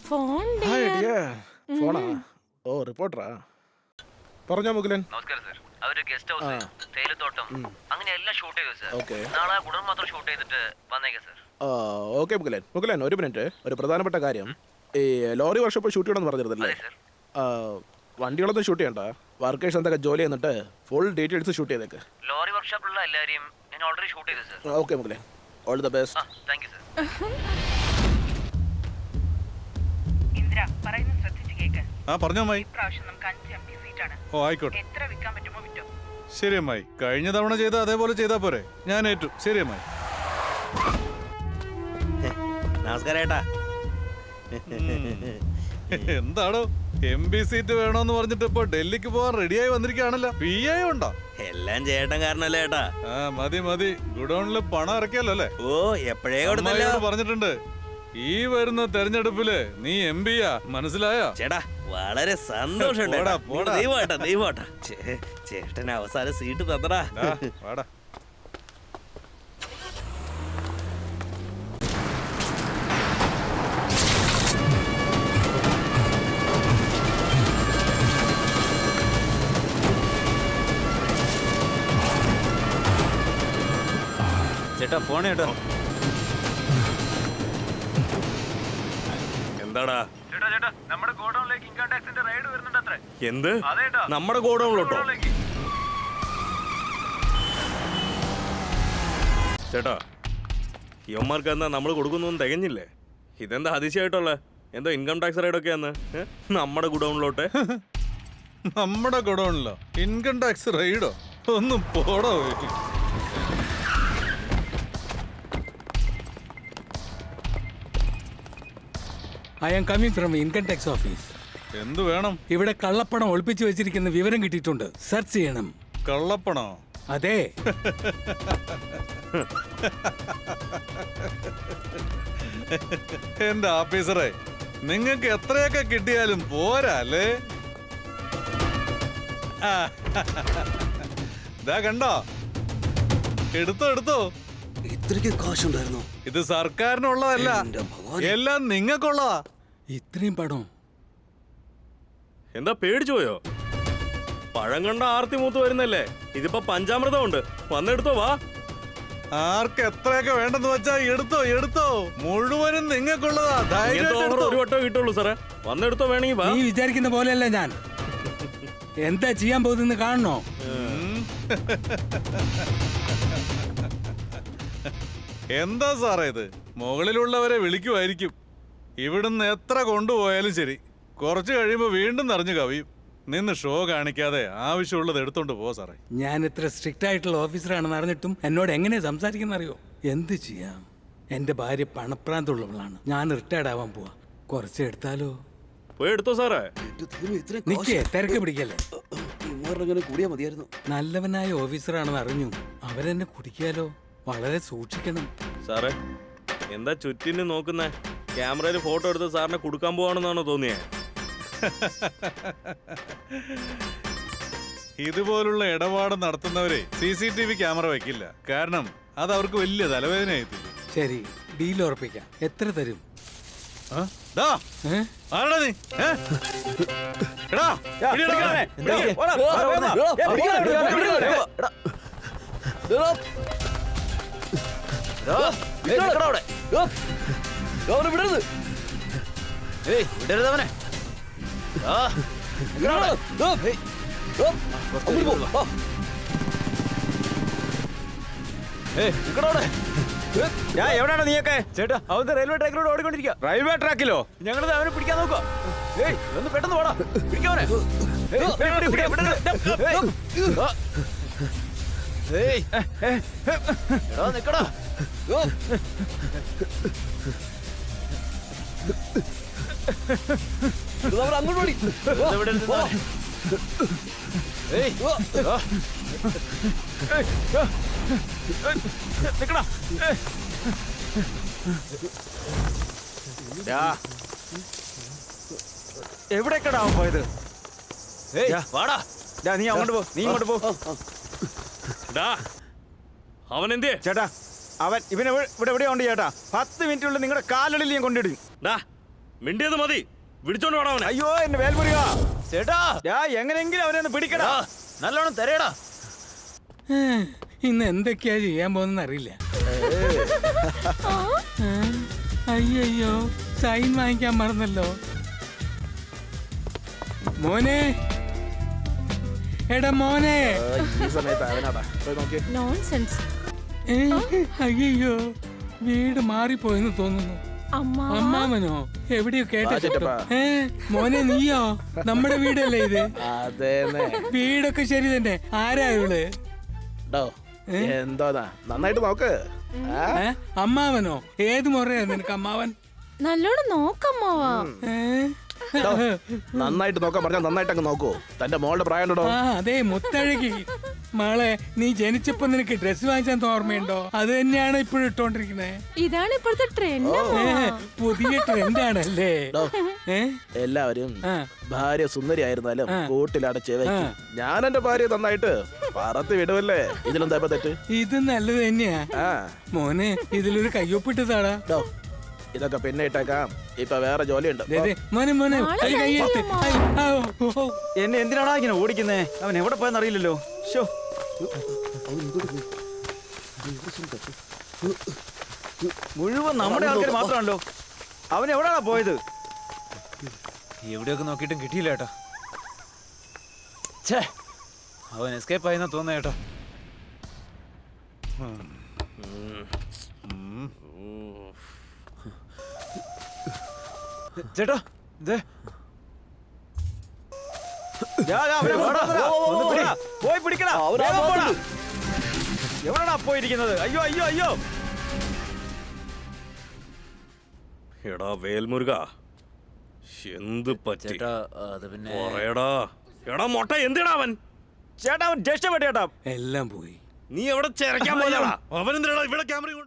Phone ഫോണാ? ഓ റിപ്പോർട്ടറാ. പറഞ്ഞോ മുകുലൻ. നമസ്കാരം sir. അവര് ഗസ്റ്റ് ഹൗസ്, തേയിലത്തോട്ടം, അങ്ങനെ എല്ലാം ഷൂട്ട് ചെയ്തു സർ. ഓക്കെ. നാളെ ഉടൻ മാത്രം ഷൂട്ട് ചെയ്തിട്ട് വന്നേക്കാം സർ. ഓക്കെ മുകുലൻ. മുകുലൻ ഒരു മിനിറ്റ്, ഒരു പ്രധാനപ്പെട്ട കാര്യം. ഈ ലോറി വർക്ക്ഷോപ്പ് ഷൂട്ട് ചെയ്യണമെന്ന് പറഞ്ഞിരുന്നല്ലേ? വണ്ടികളൊന്നും ഷൂട്ട് ചെയ്യണ്ട. വർക്കേഴ്സ് എന്തൊക്കെ ജോലി ചെയ്യുന്നുണ്ട് ഫുൾ ഡീറ്റെയിൽസ് ഷൂട്ട് ചെയ്തേക്ക്. ലോറി വർക്ക്ഷോപ്പിലുള്ള എല്ലാവരെയും ഞാൻ ഓൾറെഡി ഷൂട്ട് ചെയ്തു sir. Okay Mukulan, all the best. Thank you sir. Indra പറയുന്നത് ശ്രദ്ധിച്ചു കേക്ക്. പറഞ്ഞോ അമ്മായി. ഇപ്രാവശ്യം നമുക്ക് 5 MP സീറ്റാണ്. ഓ ആയിക്കോട്ടെ. എത്ര വിൽക്കാൻ പറ്റുമോ വിറ്റോ. ശരി അമ്മായി. കഴിഞ്ഞ തവണ ചെയ്ത അതേപോലെ ചെയ്താ പോരെ? ഞാൻ ഏറ്റു. ശരി അമ്മായി. നമസ്കാരേട്ടാ. എന്താണോ MP സീറ്റ് വേണോന്ന് പറഞ്ഞിട്ട് ഇപ്പൊ ഡൽഹിക്ക് പോവാൻ റെഡിയായി വന്നിരിക്കുകയാണല്ലോ. PI ഉണ്ടോ? എല്ലാം ചേട്ടൻ കാരണല്ലേ ഏട്ടാ. മതി മതി. ഗുഡൌണില് പണം ഇറക്കിയല്ലോ അല്ലേ? ഓ എപ്പോഴേ കൊടുത്തല്ലോ. പറഞ്ഞിട്ടുണ്ട് ഈ വരുന്ന തെരഞ്ഞെടുപ്പില് നീ MP-യാ, മനസ്സിലായോ? ചേട്ടാ വളരെ സന്തോഷം. ചേട്ടൻ അവസാനം സീറ്റ് തന്നടാ. വാടാ. ചേട്ടാ ഫോൺ കേട്ടോ. എന്താടാ? നമ്മുടെ ഗോഡൌണിലേക്ക് ഇൻകം ടാക്സിന്റെ റൈഡ് വരുന്നുണ്ടത്രേ. എന്ത്? നമ്മുടെ ഗോഡൌണിലോട്ടോ? ചേട്ടാ യവന്മാർക്ക് എന്താ നമ്മൾ കൊടുക്കുന്നൊന്നും തികഞ്ഞില്ലേ? ഇതെന്താ അതിശയമായിട്ടുള്ള എന്തോ ഇൻകം ടാക്സ് റൈഡൊക്കെയാന്ന് നമ്മുടെ ഗുഡൌണിലോട്ട്? നമ്മുടെ ഗുഡൌണിലോ ഇൻകം ടാക്സ് റൈഡോ? ഒന്നും പോടോ. I am coming from income tax office. എന്ത് വേണം? ഇവിടെ കള്ളപ്പണം ഒളിപ്പിച്ചു വെച്ചിരിക്കുന്ന വിവരം കിട്ടിയിട്ടുണ്ട്. സെർച്ച് ചെയ്യണം. കള്ളപ്പണോ? അതെ. എന്റെ ഓഫീസറെ, നിങ്ങൾക്ക് എത്രയൊക്കെ കിട്ടിയാലും പോരാ അല്ലേ? ഇതാ കണ്ടോ? എടുത്തോ എടുത്തോ. ഇത്രയ്ക്ക് കാശുണ്ടായിരുന്നോ? ഇത് സർക്കാരിനുള്ളതല്ല, എല്ലാം നിങ്ങൾക്കുള്ളതാ. ഇത്രയും പണം എന്താ പേടിച്ചു പോയോ? പഴം കണ്ട ആർത്തി മൂത്ത് വരുന്നല്ലേ? ഇതിപ്പോ പഞ്ചാമൃതമുണ്ട്, വന്നെടുത്തോ. വാ. ആർക്ക് എത്രയൊക്കെ വേണ്ടെന്ന് വെച്ചാ എടുത്തോ എടുത്തോ. മുഴുവനും നിങ്ങൾക്കുള്ളതാ. ഒരു വട്ടം കിട്ടുള്ളൂ സാറേ, വന്നെടുത്തോ. വേണമെങ്കിൽ വാ. നീ വിചാരിക്കുന്ന പോലെയല്ല ഞാൻ. എന്താ ചെയ്യാൻ പോകുന്ന കാണണോ? എന്താ സാറേ ഇത്? മുകളിലുള്ളവരെ വിളിക്കുമായിരിക്കും. ഇവിടുന്ന് എത്ര കൊണ്ടുപോയാലും ശരി, കുറച്ച് കഴിയുമ്പോൾ വീണ്ടും നിറഞ്ഞു കവിയും. നിന്ന് ഷോ കാണിക്കാതെ ആവശ്യമുള്ളത് എടുത്തോണ്ട് പോ സാറേ. ഞാൻ ഇത്ര സ്ട്രിക്റ്റ് ആയിട്ടുള്ള ഓഫീസറാണെന്ന് അറിഞ്ഞിട്ടും എന്നോട് എങ്ങനെ സംസാരിക്കുന്ന അറിയോ? എന്ത് ചെയ്യാം? എന്റെ ഭാര്യ പണപ്രാന്തുള്ളവളാണ്. ഞാൻ റിട്ടയർഡ് ആവാൻ പോവാ. കുറച്ച് എടുത്താലോ? പോയി എടുത്തോ സാറേ. നിക്കേ, തിരക്ക് പിടിക്കല്ലേ. കൂടിയാ മതിയായിരുന്നു. നല്ലവനായ ഓഫീസറാണെന്ന് അറിഞ്ഞു അവരെന്നെ കുടിക്കാലോ. വളരെ സൂക്ഷിക്കണം സാറേ. എന്താ ചുറ്റിന് നോക്കുന്നേ? ക്യാമറയിൽ ഫോട്ടോ എടുത്ത് സാറിനെ കൊടുക്കാൻ പോവാണെന്നാണോ തോന്നിയേ? ഇതുപോലുള്ള ഇടപാട് നടത്തുന്നവരെ CCTV ക്യാമറ വെക്കില്ല. കാരണം അത് അവർക്ക് വലിയ തലവേദനയായിട്ടില്ല. ശരി, ഡീൽ ഉറപ്പിക്കാം. എത്ര തരും? ആരാടാ നീ? എടാ വിടരുതവനെ. എവിടെയാണോ നീയൊക്കെ? ചേട്ടാ അവൻ റെയിൽവേ ട്രാക്കിലൂടെ ഓടിക്കൊണ്ടിരിക്കുക. റെയിൽവേ ട്രാക്കിലോ? ഞങ്ങൾ അവനെ പിടിക്കാൻ നോക്കുക. ഏയ് ഒന്ന് പെട്ടെന്ന് പോടാ, പിടിക്കാവനെ. നിക്കടാ. അങ്ങോട്ട് ഓടി. നിക്കടാ. എവിടേക്കടാ അവൻ പോയത്? വാടാ. നീ അങ്ങോട്ട് പോ, നീ ഇങ്ങോട്ട് പോ. അവൻ എന്തിയെ? ചേട്ടാ അവൻ ഇവിടെ എവിടെയോ ഉണ്ട് ചേട്ടാ. 10 മിനിറ്റുള്ളിൽ നിങ്ങളുടെ കാലടിയിൽ ഞാൻ കൊണ്ടിടും. ഡാ മിണ്ടിയത് മതി, വിളിച്ചോണ്ട് വേണം അവനെ. അയ്യോ എന്റെ വേൽമുരുക ചേട്ടാ, എങ്ങനെയെങ്കിലും അവനെ ഒന്ന് പിടിക്കടാ. നല്ലോണം തരേടാ. ഇന്ന് എന്തൊക്കെയാ ചെയ്യാൻ പോകുന്ന അറിയില്ല. അയ്യോ സൈൻ വാങ്ങിക്കാൻ മറന്നല്ലോ. മോനെ, എടാ മോനെ. ഈ സമയത്ത് അവനാടാ. പോയി നോക്കി. നോൺസെൻസ്. അയ്യോ വീട് മാറിപ്പോയെന്ന് തോന്നുന്നു. അമ്മാവ. അമ്മാവനോ? എവിടെയോ കേട്ടോ. ചേട്ടപ്പാ. മോനെ നീയോ? നമ്മുടെ വീടല്ലേ ഇത്? അതേന്നെ. വീടൊക്കെ ശരി തന്നെ. ആരാ ഇവള്? ഡോ എന്തോന്നാ, നന്നായിട്ട് നോക്ക്. അമ്മാവനോ? ഏത് മുറയാ നിനക്ക് അമ്മാവൻ? നല്ലോണം നോക്കമ്മാവാ. ഡോ, നന്നായിട്ട് നോക്കാൻ പറഞ്ഞാൽ നന്നായിട്ട് അങ്ങ് നോക്കൂ. തന്റെ മോളുടെ പ്രായം ഉണ്ടോ? ആ അതെ, മുത്തഴകി. മോളെ, നീ ജനിച്ചപ്പോ നിനക്ക് ഡ്രസ് വാങ്ങിച്ചാൽ ഓർമ്മയുണ്ടോ? അത് തന്നെയാണ് ഇപ്പോഴും ഇട്ടോണ്ടിരിക്കുന്നത്. ഇതാണ് ഇപ്പോഴത്തെ ട്രെൻഡ്. പുതിയ ട്രെൻഡാണല്ലേ? ഡോ, ഏ എല്ലാവരും ആ. ഭാര്യ സുന്ദരി ആയിരുന്നാലും കൂട്ടിലടച്ച് വെക്കും. ഞാൻ എന്റെ ഭാര്യ നന്നായിട്ട് പറത്തി വിടുവല്ലേ. ഇതിലെന്താ ഇപ്പൊ തെറ്റ്? ഇത് നല്ലത് തന്നെയാ. ആ മോനെ, ഇതിലൊരു കയ്യൊപ്പിട്ടതാടാ. ഡോ, ഇതൊക്കെ പിന്നെ ഇട്ടേക്കാം. ഇപ്പൊ വേറെ ജോലിയുണ്ട്. ദേ, ദേ, മോനെ മോനെ നാളെ ഒരു കയ്യെടുത്ത്. കഴിക്കാം, എന്നെ എന്തിനാണോ ഇങ്ങനെ ഓടിക്കുന്നേ? അവൻ എവിടെ പോയെന്ന് അറിയില്ലല്ലോ. ഷോ, മുഴുവൻ നമ്മുടെ ആൾക്കാർ മാത്രമാണല്ലോ. അവൻ എവിടെയാണോ പോയത്? എവിടെയൊക്കെ നോക്കിയിട്ടും കിട്ടിയില്ല ഏട്ടാ. ഛേ, അവൻ എസ്കേപ്പ് ആയെന്നാ തോന്നുന്നു ഏട്ടാ. ചേട്ടാ ദേ, അവനെ കൊണ്ടുവന്നെടാ. ഒന്ന് പിടി. പോയി പിടിക്കടാ. വേഗം പോടാ. എവിടെയാണോ പോയിരിക്കുന്നത്? അയ്യോ അയ്യോ അയ്യോ. എടാ വേൽമുരുക, എന്ത് പറ്റി? ചേട്ടാ അത് പിന്നെ പറയടാ. എടാ മൊട്ട, എന്തിനാ അവൻ? ചേട്ടാ അവൻ രക്ഷപ്പെട്ടു ചേട്ടാ. എല്ലാം പോയി. നീ എവിടെ ചേരക്കാൻ പോയതാ? അവൻ എന്തിനാ ഇവിടെ ക്യാമറ കൊണ്ട്